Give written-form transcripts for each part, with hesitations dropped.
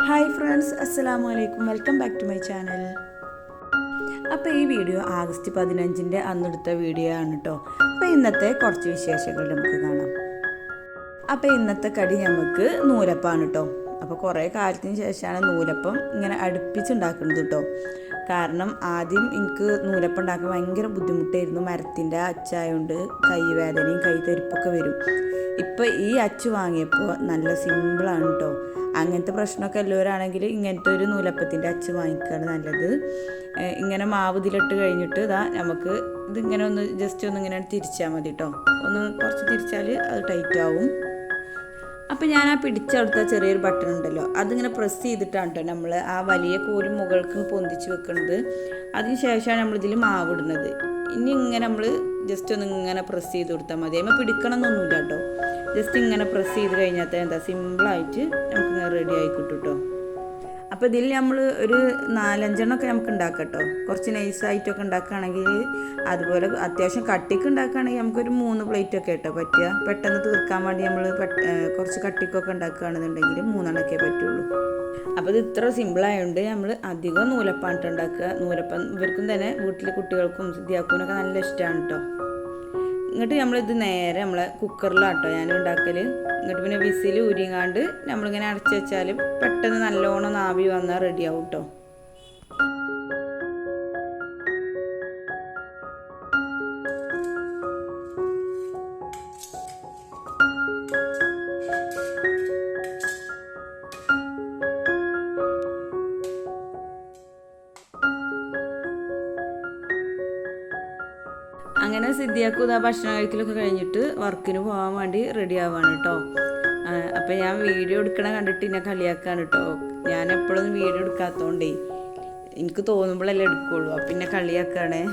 Hi friends, അസ്സലാമു അലൈക്കും. Welcome back to my channel. അപ്പോൾ ഈ വീഡിയോ ആഗസ്റ്റ് 15 അന്നെടുത്ത വീഡിയോ ആണ് കേട്ടോ. അപ്പോൾ ഇന്നത്തെ കുറച്ച് വിശേഷങ്ങൾ നമുക്ക് കാണാം. അപ്പോൾ ഇന്നത്തെ കടി നമുക്ക് നൂലപ്പമാണ് കേട്ടോ. അപ്പോൾ കുറേ കാലത്തിന് ശേഷമാണ് നൂലപ്പം ഇങ്ങനെ അടുപ്പിച്ചുണ്ടാക്കുന്നത് കേട്ടോ. കാരണം ആദ്യം എനിക്ക് നൂലപ്പം ഉണ്ടാക്കാൻ ഭയങ്കര ബുദ്ധിമുട്ടായിരുന്നു. മരത്തിൻ്റെ അച്ചായതുകൊണ്ട് കൈവേദനയും കൈതരിപ്പൊക്കെ വരും. ഇപ്പോൾ ഈ അച്ച് വാങ്ങിയപ്പോൾ നല്ല സിമ്പിളാണ് കേട്ടോ. അങ്ങനത്തെ പ്രശ്നമൊക്കെ എല്ലാവരാണെങ്കിൽ ഇങ്ങനത്തെ ഒരു നൂലപ്പത്തിൻ്റെ അച്ച് വാങ്ങിക്കുകയാണ് നല്ലത്. ഇങ്ങനെ മാവ് ഇതിലിട്ട് കഴിഞ്ഞിട്ട് നമുക്ക് ഇതിങ്ങനെ ഒന്ന് ജസ്റ്റ് ഒന്ന് ഇങ്ങനെ തിരിച്ചാൽ മതി കേട്ടോ. ഒന്ന് കുറച്ച് തിരിച്ചാൽ അത് ടൈറ്റ് ആവും. അപ്പോൾ ഞാൻ ആ പിടിച്ചെടുത്ത ചെറിയൊരു ബട്ടൺ ഉണ്ടല്ലോ, അതിങ്ങനെ പ്രസ് ചെയ്തിട്ടാണ് കേട്ടോ നമ്മൾ ആ വലിയ കോല് മുകൾക്ക് പൊന്തിച്ച് വെക്കുന്നത്. അതിന് ശേഷമാണ് നമ്മളിതിൽ മാവ് ഇടുന്നത്. ഇനി ഇങ്ങനെ നമ്മൾ ജസ്റ്റ് ഒന്ന് ഇങ്ങനെ പ്രസ് ചെയ്ത് കൊടുത്താൽ മതി. അതിന് പിടിക്കണമെന്നൊന്നുമില്ല കേട്ടോ. ജസ്റ്റ് ഇങ്ങനെ പ്രസ് ചെയ്ത് കഴിഞ്ഞാൽ എന്താ സിമ്പിളായിട്ട് നമുക്ക് റെഡി ആയി കിട്ടും കേട്ടോ. അപ്പോൾ ഇതിൽ നമ്മൾ ഒരു 4-5 നമുക്ക് ഉണ്ടാക്കാം കേട്ടോ. കുറച്ച് നൈസായിട്ടൊക്കെ ഉണ്ടാക്കുകയാണെങ്കിൽ, അതുപോലെ അത്യാവശ്യം കട്ടിക്ക് ഉണ്ടാക്കുകയാണെങ്കിൽ നമുക്കൊരു 3 പ്ലേറ്റൊക്കെ കേട്ടോ പറ്റുക. പെട്ടെന്ന് തീർക്കാൻ വേണ്ടി നമ്മൾ കുറച്ച് കട്ടിക്കൊക്കെ ഉണ്ടാക്കുകയാണെന്നുണ്ടെങ്കിൽ 3 പറ്റുള്ളൂ. അപ്പോൾ ഇത് ഇത്ര സിമ്പിളായതുകൊണ്ട് നമ്മൾ അധികം നൂലപ്പാണ് ഉണ്ടാക്കുക. നൂലപ്പം ഇവർക്കും തന്നെ വീട്ടിൽ കുട്ടികൾക്കും സിദ്ധിയാക്കൂനൊക്കെ നല്ല ഇഷ്ടമാണ് കേട്ടോ. എന്നിട്ട് നമ്മളിത് നേരെ നമ്മളെ കുക്കറിലാട്ടോ ഞാൻ ഉണ്ടാക്കൽ. എന്നിട്ട് പിന്നെ വിസിൽ ഉരിങ്ങാണ്ട് നമ്മളിങ്ങനെ അടച്ചു വെച്ചാൽ പെട്ടെന്ന് നല്ലോണം ആവി വന്നാൽ റെഡിയാവും കേട്ടോ. അങ്ങനെ സിദ്ധിയാക്കും ഭക്ഷണം കഴിക്കലൊക്കെ കഴിഞ്ഞിട്ട് വർക്കിന് പോകാൻ വേണ്ടി റെഡി ആവാണ് കേട്ടോ. അപ്പോൾ ഞാൻ വീഡിയോ എടുക്കണ കണ്ടിട്ട് എന്നെ കളിയാക്കാണ് കേട്ടോ. ഞാൻ എപ്പോഴൊന്നും വീഡിയോ എടുക്കാത്തതുകൊണ്ടേ എനിക്ക് തോന്നുമ്പോഴല്ലേ എടുക്കുള്ളൂ. അപ്പം എന്നെ കളിയാക്കാണ്.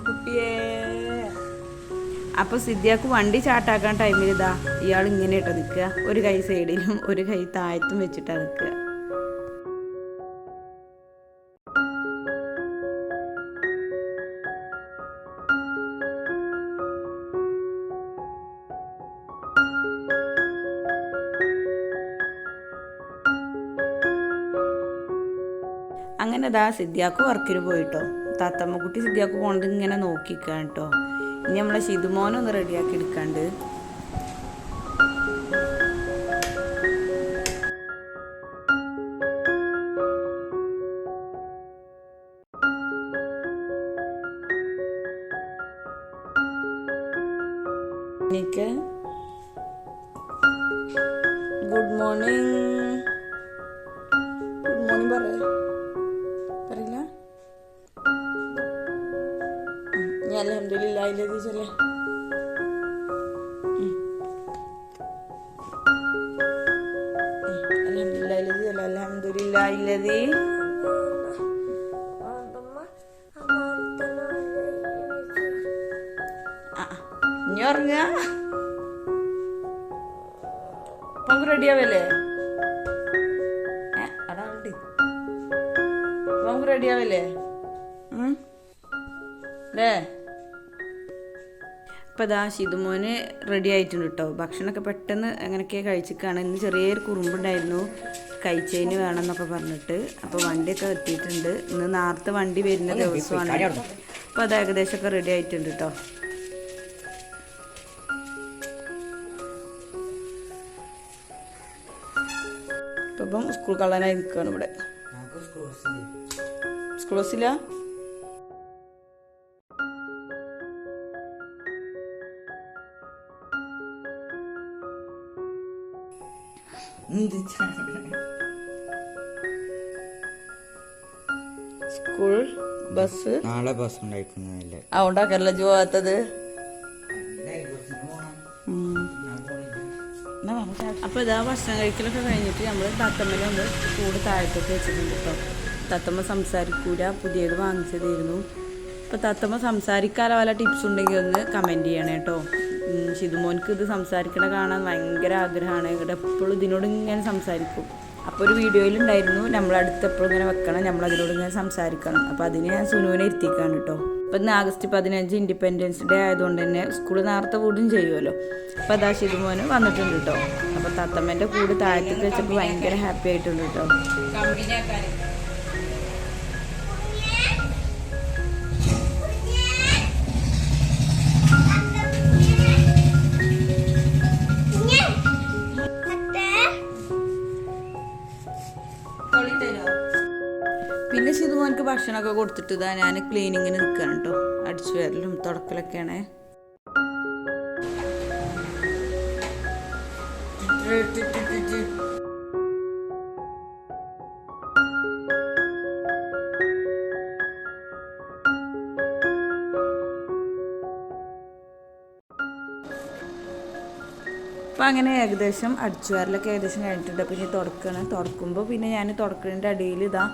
കുട്ടിയേ അപ്പോൾ സിദ്ധിയാക്ക് വണ്ടി ചാട്ടാക്കാൻ ടൈമിൽ ഇയാൾ ഇങ്ങനെ ഇട്ടോ നിൽക്കുക. ഒരു കൈ സൈഡിലും ഒരു കൈ താഴത്തും വെച്ചിട്ടാണ് നിൽക്കുക. അങ്ങനെ സിദ്ധിയാക്ക് വർക്കിന് പോയിട്ടോ. താത്തമ്മക്കുട്ടി സിദ്ധിയാക്ക് പോണത് ഇങ്ങനെ നോക്കിക്കാൻ കേട്ടോ. ഇനി നമ്മളെ ശിതുമോനൊന്ന് റെഡിയാക്കി എടുക്കാണ്ട്. എനിക്ക് ഗുഡ് മോർണിംഗ് പറയില്ല. അൽഹംദുലില്ലാഹി ലദീ ചൊല്ലേ. അൽഹംദുലില്ലാഹി ലദീ ചൊല്ലേ. അൽഹംദുലില്ലാഹി ലദീ. ഇനി ഉറങ്ങുക. നമുക്ക് റെഡിയാവല്ലേ? അടാണ്ട് നമുക്ക് റെഡിയാവല്ലേ അല്ലേ? അപ്പോൾ ശിതുമോന് റെഡി ആയിട്ടുണ്ട് കേട്ടോ. ഭക്ഷണമൊക്കെ പെട്ടെന്ന് അങ്ങനെയൊക്കെ കഴിച്ചിട്ടാണ്. ഇന്ന് ചെറിയൊരു കുറുമ്പുണ്ടായിരുന്നു, കഴിച്ചതിന് വേണമെന്നൊക്കെ പറഞ്ഞിട്ട്. അപ്പോൾ വണ്ടിയൊക്കെ എത്തിയിട്ടുണ്ട്. ഇന്ന് നേരത്തെ വണ്ടി വരുന്ന ദിവസമാണ്. അപ്പോൾ അത് ഏകദേശമൊക്കെ റെഡി ആയിട്ടുണ്ട് കേട്ടോ. ഇപ്പം സ്കൂൾ കളയാനായി നിൽക്കുകയാണ് ഇവിടെ. സ്കൂൾ ബസ്സില്ല. സ്കൂൾ ബസ് നാളെ ബസ് ഉണ്ടായിരിക്കുന്നില്ല. അതുകൊണ്ടാക്കല്ല പോവാത്തത്. അപ്പോൾ ഭക്ഷണം കഴിക്കലൊക്കെ കഴിഞ്ഞിട്ട് നമ്മൾ തത്തമ്മലൊന്ന് കൂട് താഴത്തേക്ക് വെച്ചിട്ടുണ്ട് കേട്ടോ. തത്തമ്മ സംസാരിക്കൂല, പുതിയത് വാങ്ങിച്ചതായിരുന്നു. അപ്പോൾ തത്തമ്മ സംസാരിക്കാനുള്ള വല്ല ടിപ്സ് ഉണ്ടെങ്കിൽ ഒന്ന് കമൻറ്റ് ചെയ്യണേ കേട്ടോ. ഷിതുമോൻക്ക് ഇത് സംസാരിക്കണ കാണാൻ ഭയങ്കര ആഗ്രഹമാണ്. ഇവിടെ എപ്പോഴും ഇതിനോട് ഇങ്ങനെ സംസാരിക്കും. അപ്പോൾ ഒരു വീഡിയോയിലുണ്ടായിരുന്നു നമ്മളടുത്ത് എപ്പോഴും ഇങ്ങനെ വെക്കണം, നമ്മളതിനോട് ഇങ്ങനെ സംസാരിക്കണം. അപ്പോൾ അതിന് ഞാൻ സുനുവിനെ ഇരുത്തിക്കാണ് കേട്ടോ. അപ്പോൾ ഇന്ന് ആഗസ്റ്റ് 15 ഇൻഡിപെൻഡൻസ് ഡേ ആയതുകൊണ്ട് തന്നെ സ്കൂൾ നേരത്തെ കൂടും ചെയ്യുമല്ലോ. അപ്പോൾ അതാ ഷിതുമോന് വന്നിട്ടുണ്ട് കേട്ടോ. അപ്പോൾ തത്തമ്മേൻ്റെ കൂട് താഴത്തേക്ക് വെച്ചപ്പോൾ ഭയങ്കര ഹാപ്പി ആയിട്ടുണ്ട് കേട്ടോ. പിന്നെ ഷിതുമോൻക്ക് ഭക്ഷണമൊക്കെ കൊടുത്തിട്ട് ഇതാ ഞാൻ ക്ലീനിങ്ങിന് നിൽക്കുകയാണ് കേട്ടോ. അടിച്ചു വരലും തുടക്കലൊക്കെയാണ്. അപ്പോൾ അങ്ങനെ ഏകദേശം അടിച്ചുവാരലൊക്കെ ഏകദേശം കഴിഞ്ഞിട്ടുണ്ട്. പിന്നെ തുടക്കുമ്പോൾ പിന്നെ ഞാൻ തുടക്കുന്നതിൻ്റെ അടിയിൽ ഇതാ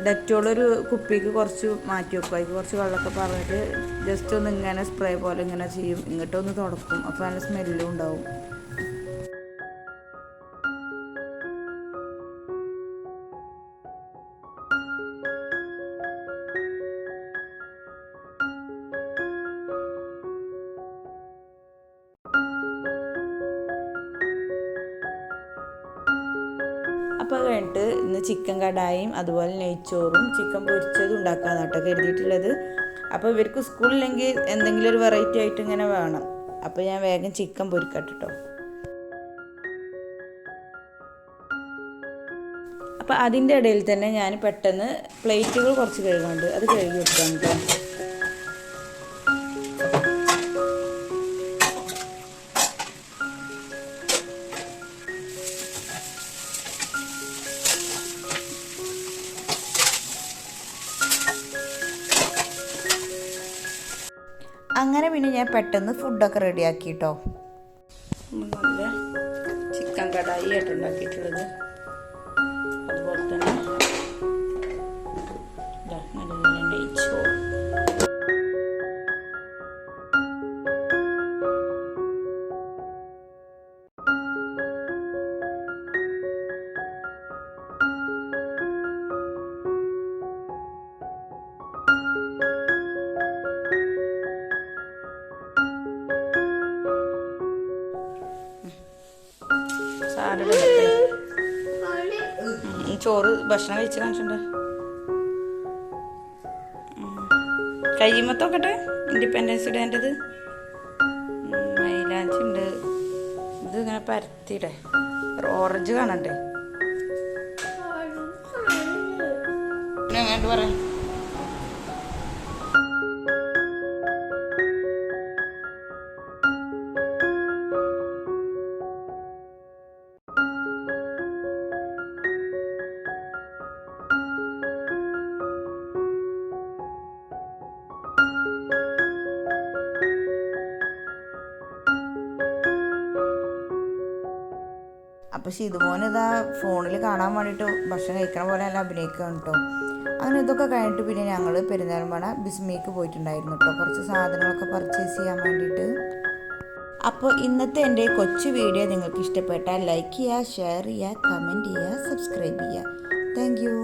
ഡെറ്റോളൊരു കുപ്പിക്ക് കുറച്ച് മാറ്റി വെക്കും. അതിൽ കുറച്ച് വെള്ളമൊക്കെ പറഞ്ഞിട്ട് ജസ്റ്റ് ഒന്ന് ഇങ്ങനെ സ്പ്രേ പോലെ ഇങ്ങനെ ചെയ്യും. ഇങ്ങോട്ടൊന്ന് തുടക്കും. അപ്പോൾ നല്ല സ്മെല്ലും ഉണ്ടാവും. അപ്പോൾ കഴിഞ്ഞിട്ട് ഇന്ന് ചിക്കൻ കടായും അതുപോലെ നെയ്ച്ചോറും ചിക്കൻ പൊരിച്ചതും ഉണ്ടാക്കാമെന്ന് കേട്ടോ കരുതിയിട്ടുള്ളത്. അപ്പോൾ ഇവർക്ക് സ്കൂളില്ലെങ്കിൽ എന്തെങ്കിലും ഒരു വെറൈറ്റി ആയിട്ട് ഇങ്ങനെ വേണം. അപ്പോൾ ഞാൻ വേഗം ചിക്കൻ പൊരിക്കട്ടെ കേട്ടോ. അപ്പോൾ അതിൻ്റെ ഇടയിൽ തന്നെ ഞാൻ പെട്ടെന്ന് പ്ലേറ്റുകൾ കുറച്ച് കഴുകുന്നുണ്ട്. അത് കഴുകി വെക്കാം കേട്ടോ. അങ്ങനെ പിന്നെ ഞാൻ പെട്ടെന്ന് ഫുഡൊക്കെ റെഡിയാക്കി കേട്ടോ. നല്ല ചിക്കൻ കടായി ആയിട്ട് ഉണ്ടാക്കിയിട്ടുള്ളത്. അതുപോലെ തന്നെ നല്ല നെയ്ച്ചോറ്. ചോറ് ഭക്ഷണം കഴിച്ച് കാണിച്ചിട്ടുണ്ട്. കയ്യുമത്തൊക്കെ ഇൻഡിപെൻഡൻസ് ഡേൻ്റെത് മൈലാഞ്ചി ഉണ്ട്. ഇത് ഇങ്ങനെ പരത്തിയിടെ ഓറഞ്ച് കാണണ്ടേ. എങ്ങോട്ട് പറയാം. അപ്പോൾ ഷിതുമോൻ ഇതാ ഫോണിൽ കാണാൻ വേണ്ടിയിട്ട് ഭക്ഷണം കഴിക്കണ പോലെ അല്ല അഭിനയിക്കുകയാണ് കേട്ടോ. അങ്ങനെ ഇതൊക്കെ കഴിഞ്ഞിട്ട് പിന്നെ ഞങ്ങൾ പെരുന്നാൾമണ ബിസ്മിക്ക് പോയിട്ടുണ്ടായിരുന്നു കേട്ടോ, കുറച്ച് സാധനങ്ങളൊക്കെ പർച്ചേസ് ചെയ്യാൻ വേണ്ടിയിട്ട്. അപ്പോൾ ഇന്നത്തെ എൻ്റെ കൊച്ചു വീഡിയോ നിങ്ങൾക്ക് ഇഷ്ടപ്പെട്ടാൽ ലൈക്ക് ചെയ്യുക, ഷെയർ ചെയ്യുക, കമൻറ്റ് ചെയ്യുക, സബ്സ്ക്രൈബ് ചെയ്യുക. Thank you.